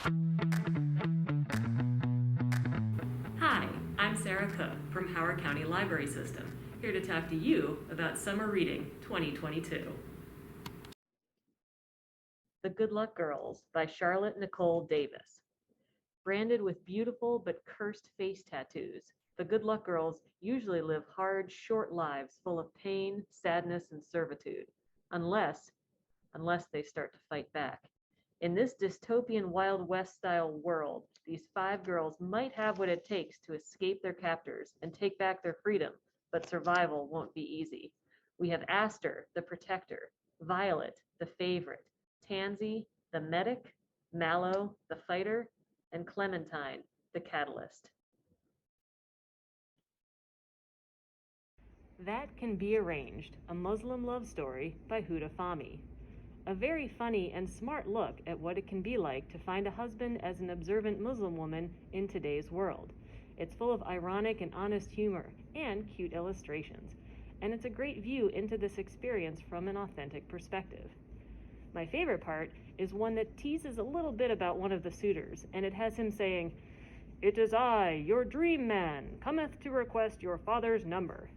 Hi, I'm Sarah Cook from Howard County Library System, here to talk to you about Summer Reading 2022. The Good Luck Girls by Charlotte Nicole Davis. Branded with beautiful but cursed face tattoos, the Good Luck Girls usually live hard, short lives full of pain, sadness, and servitude, unless they start to fight back. In this dystopian Wild West style world, these 5 girls might have what it takes to escape their captors and take back their freedom, but survival won't be easy. We have Aster, the protector, Violet, the favorite, Tansy, the medic, Mallow, the fighter, and Clementine, the catalyst. That Can Be Arranged, a Muslim love story by Huda Fahmy. A very funny and smart look at what it can be like to find a husband as an observant Muslim woman in today's world. It's full of ironic and honest humor and cute illustrations, and it's a great view into this experience from an authentic perspective. My favorite part is one that teases a little bit about one of the suitors, and it has him saying, "It is I, your dream man, cometh to request your father's number."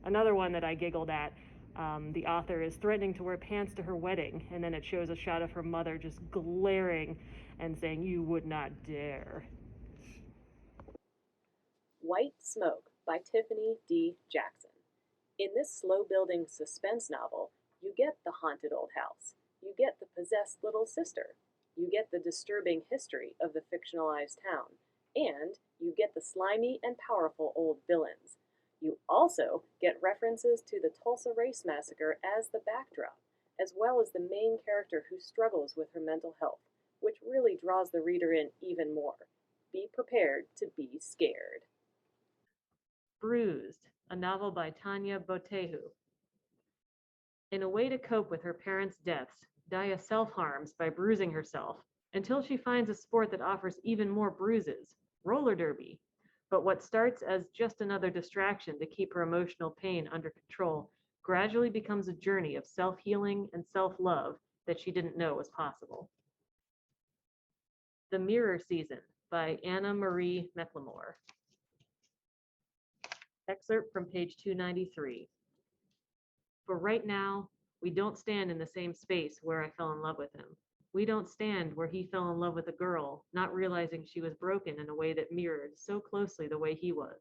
Another one that I giggled at, the author is threatening to wear pants to her wedding, and then it shows a shot of her mother just glaring and saying, "You would not dare." White Smoke by Tiffany D. Jackson. In this slow-building suspense novel, you get the haunted old house, you get the possessed little sister, you get the disturbing history of the fictionalized town, and you get the slimy and powerful old villains. You also get references to the Tulsa Race Massacre as the backdrop, as well as the main character who struggles with her mental health, which really draws the reader in even more. Be prepared to be scared. Bruised, a novel by Tanya Boteju. In a way to cope with her parents' deaths, Daya self-harms by bruising herself until she finds a sport that offers even more bruises, roller derby. But what starts as just another distraction to keep her emotional pain under control gradually becomes a journey of self-healing and self-love that she didn't know was possible. The Mirror Season by Anna Marie McLemore. Excerpt from page 293. For right now, we don't stand in the same space where I fell in love with him. We don't stand where he fell in love with a girl, not realizing she was broken in a way that mirrored so closely the way he was.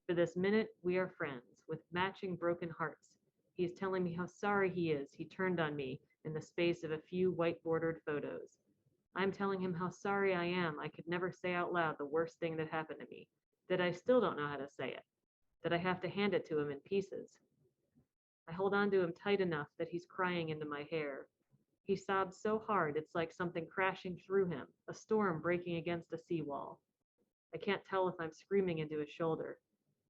For this minute, we are friends, with matching broken hearts. He is telling me how sorry he is he turned on me in the space of a few white-bordered photos. I'm telling him how sorry I am I could never say out loud the worst thing that happened to me, that I still don't know how to say it, that I have to hand it to him in pieces. I hold on to him tight enough that he's crying into my hair. He sobs so hard it's like something crashing through him, a storm breaking against a seawall. I can't tell if I'm screaming into his shoulder.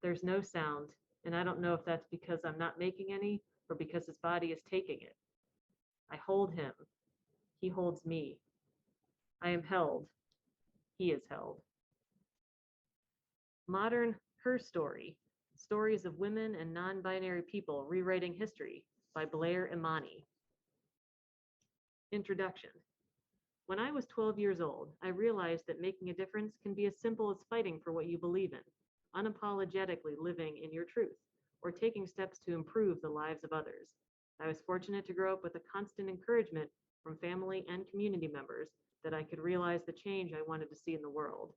There's no sound, and I don't know if that's because I'm not making any or because his body is taking it. I hold him. He holds me. I am held. He is held. Modern Herstory, Stories of Women and Non-Binary People Rewriting History by Blair Imani. Introduction. When I was 12 years old, I realized that making a difference can be as simple as fighting for what you believe in, unapologetically living in your truth, or taking steps to improve the lives of others. I was fortunate to grow up with a constant encouragement from family and community members that I could realize the change I wanted to see in the world.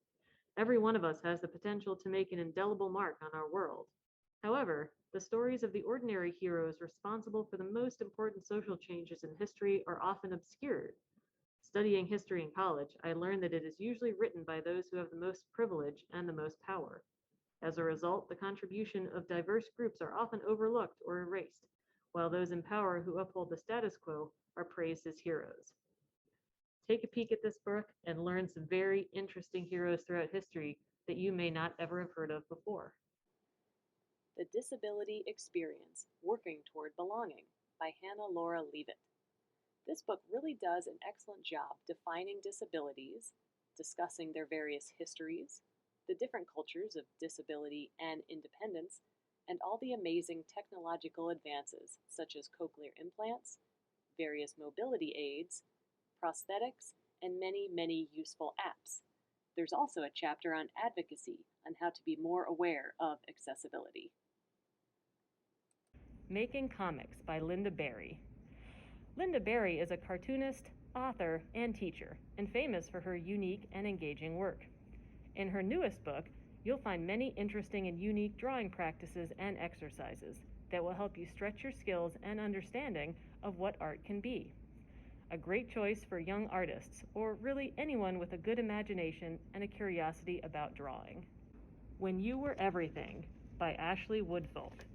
Every one of us has the potential to make an indelible mark on our world. However, the stories of the ordinary heroes responsible for the most important social changes in history are often obscured. Studying history in college, I learned that it is usually written by those who have the most privilege and the most power. As a result, the contribution of diverse groups are often overlooked or erased, while those in power who uphold the status quo are praised as heroes. Take a peek at this book and learn some very interesting heroes throughout history that you may not ever have heard of before. The Disability Experience, Working Toward Belonging by Hannalora Leavitt. This book really does an excellent job defining disabilities, discussing their various histories, the different cultures of disability and independence, and all the amazing technological advances such as cochlear implants, various mobility aids, prosthetics, and many, many useful apps. There's also a chapter on advocacy on how to be more aware of accessibility. Making Comics by Lynda Barry. Lynda Barry is a cartoonist, author, and teacher, and famous for her unique and engaging work. In her newest book, you'll find many interesting and unique drawing practices and exercises that will help you stretch your skills and understanding of what art can be. A great choice for young artists, or really anyone with a good imagination and a curiosity about drawing. When You Were Everything by Ashley Woodfolk.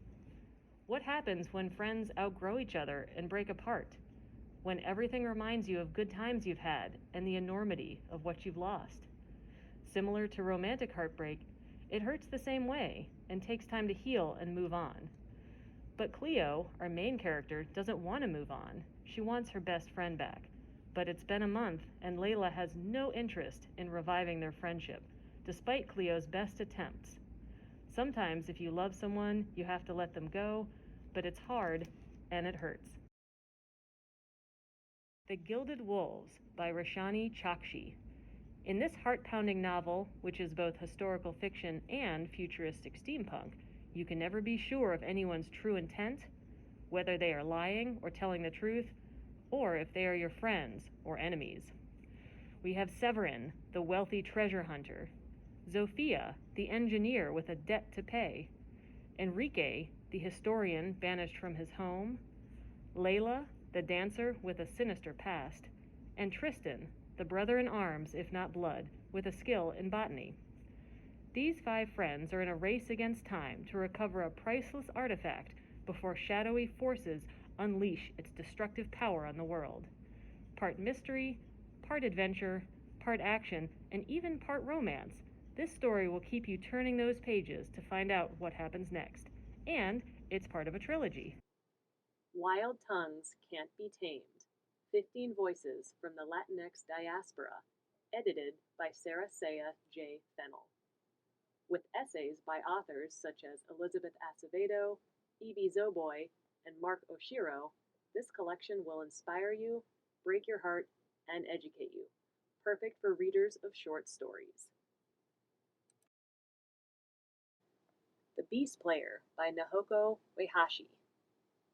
What happens when friends outgrow each other and break apart? When everything reminds you of good times you've had and the enormity of what you've lost? Similar to romantic heartbreak, it hurts the same way and takes time to heal and move on. But Cleo, our main character, doesn't want to move on. She wants her best friend back. But it's been a month, and Layla has no interest in reviving their friendship, despite Cleo's best attempts. Sometimes if you love someone, you have to let them go, but it's hard and it hurts. The Gilded Wolves by Roshani Chokshi. In this heart-pounding novel, which is both historical fiction and futuristic steampunk, you can never be sure of anyone's true intent, whether they are lying or telling the truth, or if they are your friends or enemies. We have Severin, the wealthy treasure hunter, Zofia, the engineer with a debt to pay, Enrique, the historian banished from his home, Layla, the dancer with a sinister past, and Tristan, the brother in arms, if not blood, with a skill in botany. These 5 friends are in a race against time to recover a priceless artifact before shadowy forces unleash its destructive power on the world. Part mystery, part adventure, part action, and even part romance, this story will keep you turning those pages to find out what happens next. And it's part of a trilogy. Wild Tongues Can't Be Tamed. 15 Voices from the Latinx Diaspora. Edited by Saraciea J. Fennell. With essays by authors such as Elizabeth Acevedo, E.B. Zoboy, and Mark Oshiro, this collection will inspire you, break your heart, and educate you. Perfect for readers of short stories. The Beast Player by Nahoko Uehashi.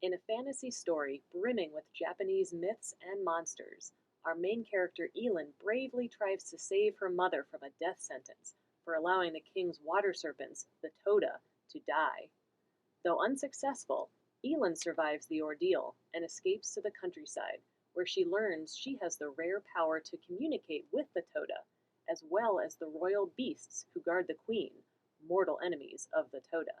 In a fantasy story brimming with Japanese myths and monsters, our main character Elin bravely tries to save her mother from a death sentence for allowing the king's water serpents, the Toda, to die. Though unsuccessful, Elin survives the ordeal and escapes to the countryside, where she learns she has the rare power to communicate with the Toda, as well as the royal beasts who guard the queen, mortal enemies of the Toda.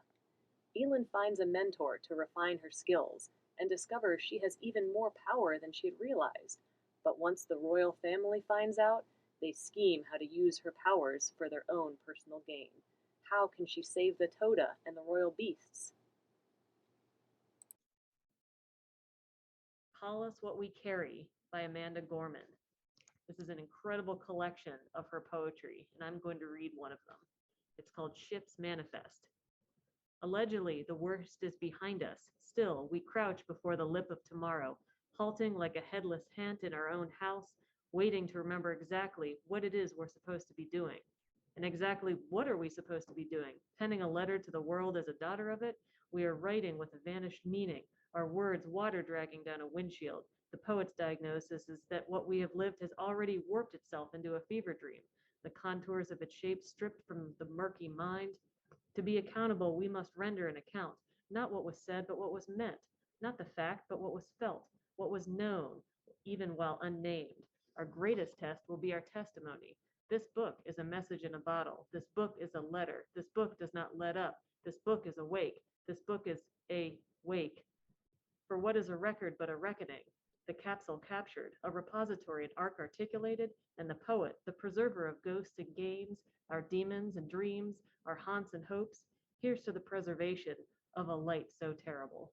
Elin finds a mentor to refine her skills, and discovers she has even more power than she had realized. But once the royal family finds out, they scheme how to use her powers for their own personal gain. How can she save the Toda and the royal beasts? Call Us What We Carry by Amanda Gorman. This is an incredible collection of her poetry, and I'm going to read one of them. It's called Ship's Manifest. Allegedly, the worst is behind us. Still, we crouch before the lip of tomorrow, halting like a headless hant in our own house, waiting to remember exactly what it is we're supposed to be doing. And exactly what are we supposed to be doing? Penning a letter to the world as a daughter of it? We are writing with a vanished meaning, our words water dragging down a windshield. The poet's diagnosis is that what we have lived has already warped itself into a fever dream, the contours of its shape stripped from the murky mind. To be accountable, we must render an account, not what was said, but what was meant, not the fact, but what was felt, what was known, even while unnamed. Our greatest test will be our testimony. This book is a message in a bottle. This book is a letter. This book does not let up. This book is awake. This book is a wake. For what is a record but a reckoning? The capsule captured, a repository, an arc articulated, and the poet, the preserver of ghosts and gains, our demons and dreams, our haunts and hopes. Here's to the preservation of a light so terrible.